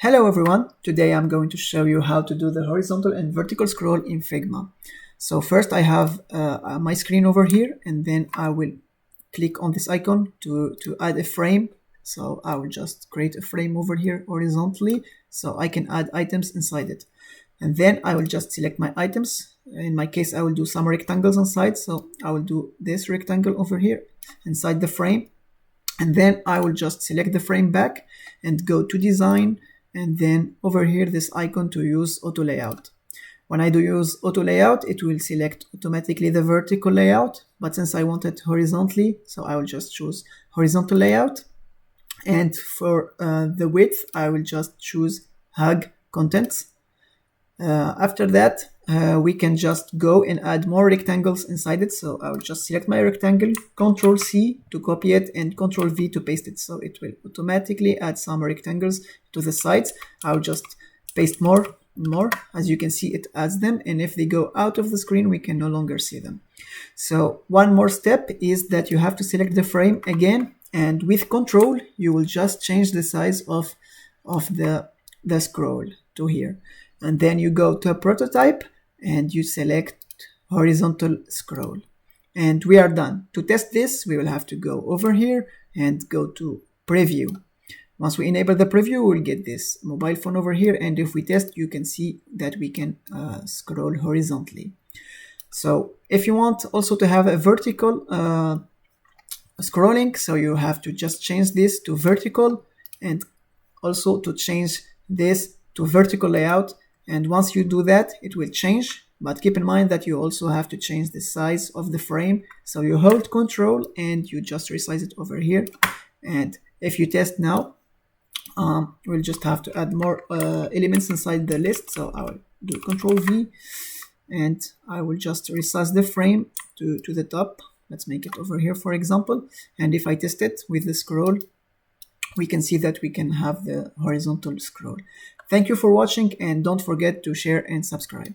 Hello everyone, today I'm going to show you how to do the horizontal and vertical scroll in Figma. So first I have my screen over here, and then I will click on this icon to add a frame. So I will just create a frame over here horizontally so I can add items inside it. And then I will just select my items. In my case, I will do some rectangles on side. So I will do this rectangle over here inside the frame. And then I will just select the frame back and go to design, and then over here this icon to use auto layout. When I do use auto layout, it will select automatically the vertical layout, but since I want it horizontally, so I will just choose horizontal layout. And for the width, I will just choose hug contents. After that, we can just go and add more rectangles inside it. So I will just select my rectangle, Control C to copy it, and Control V to paste it. So it will automatically add some rectangles to the sides. I'll just paste more. As you can see, it adds them. And if they go out of the screen, we can no longer see them. So one more step is that you have to select the frame again. And with Control, you will just change the size of the scroll to here. And then you go to a prototype and you select horizontal scroll. And we are done. To test this, we will have to go over here and go to preview. Once we enable the preview, we'll get this mobile phone over here. And if we test, you can see that we can scroll horizontally. So if you want also to have a vertical scrolling, so you have to just change this to vertical, and also to change this to vertical layout. And once you do that, it will change. But keep in mind that you also have to change the size of the frame. So you hold Control and you just resize it over here. And if you test now, we'll just have to add more elements inside the list. So I will do Control V, and I will just resize the frame to the top. Let's make it over here, for example. And if I test it with the scroll, we can see that we can have the horizontal scroll. Thank you for watching, and don't forget to share and subscribe.